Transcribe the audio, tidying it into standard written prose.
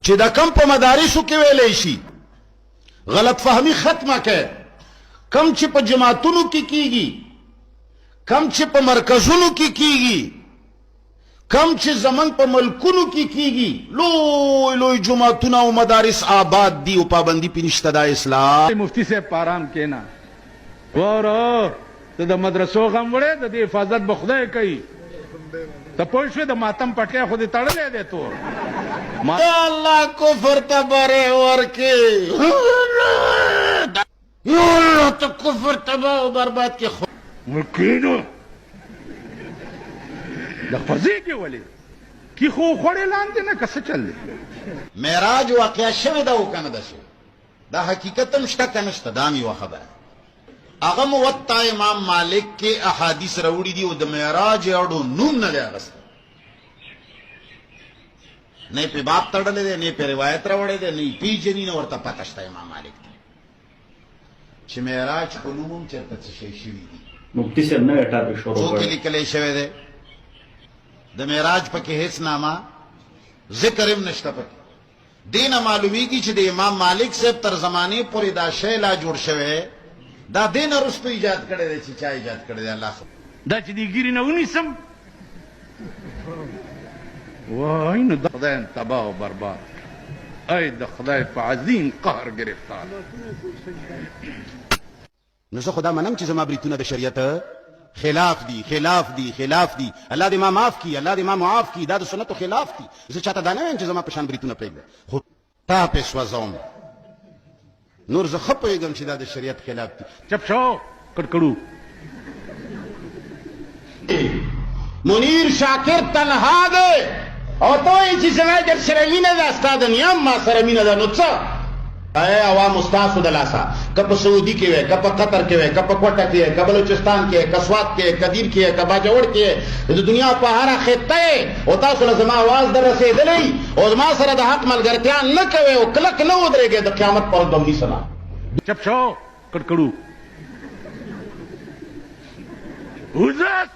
چې د کم په مدارسو کې ویلی شي غلط فهمی ختمه کړئ. کم چې په جماعتونو کې کیږي، کم چې په مرکزونو کې کیږي، کم چې زمنګ په ملکونو کې کیږي، لوی لوی جماعتونه او مدارس آباد دي او پابندي پې نشته. دا اسلام مفتی صاحب پارام کېنا ګوره ته د مدرسو غم وړې د دې حفاظت به خدای کوي. ته پوه شوې د ماتم پټکی خو دې تړلی دی تور الله کفر ته بری ورکړي، یا الله ته کفر تباه او برباد کړي. مکینو د خوځېږي ولې کی خو خوړې لاندې نه که څه چل دی. معراج واقعه شوې ده او که نه ده شوې، دا حقیقت هم شته که نشته، دا هم یوه خبره. هغه موطا امام مالک کې احادیث راوړي دي او د معراج اړو نوم نه دی اخیستی، نه یې پې باب تړلی دی، نه یې پې روایت راوړی دی، نه یې پېژني، نه ورته پته شته امام مالک ته چې معراج په نوم هم چېرته څه شی شوي دي. مفتی صاحب نوی ټاپک شروع څوک کړی یې لیکلی شوی دی؟ د معراج پکې هیڅ نامه ذکر هم نشته. پکې دې نه معلومیږي چې د امام مالک صاحب تر زمانې پورې دا شی لا جوړ شوی، دا دې نه وروسته ایجاد کړی دی. چې چا ایجاد کړی دی؟ الله خبر. دا چې دې ګیرې نه ونیسم وای نو د خدای تباه او برباد، ای د خدای په عظیم قهر گرفتار. نو زه خو دا منم چې زما بریتونه د شریعت خلاف دي، خلاف دي، خلاف دي. الله دې ما معاف کړي، الله دې ما معاف کړي. دا د سنتو خلاف دي. زه چاته دا نه وایم چې زما په شان بریتونه پرېږده، خو تا پې سوځوم. نور زه ښه پوهېږم چې دا د شریعت خلاف دي. چپ شو کړکړو. منیر شاکر تنها دی او ته وایې چې زما در سره مینه ده، ستا د نیا هم ما سره مینه ده. نو څه ای عوامو ستاسو د لاسه، که په سعودي کې وی، که په قطر کې وی، که په کوټه کې وی، که بلوچستان کې، که سوات کې، که دیر کې، که باجوړ کې، د دنیا په هره خطه او تاسو له زما اواز در رسېدلی او زما سره د حق ملګرتیا نه کوئ او کلک نه ودرېږئ د قیامت پر ورځ به ونیسه نه. چپ شو کړکړو. عزت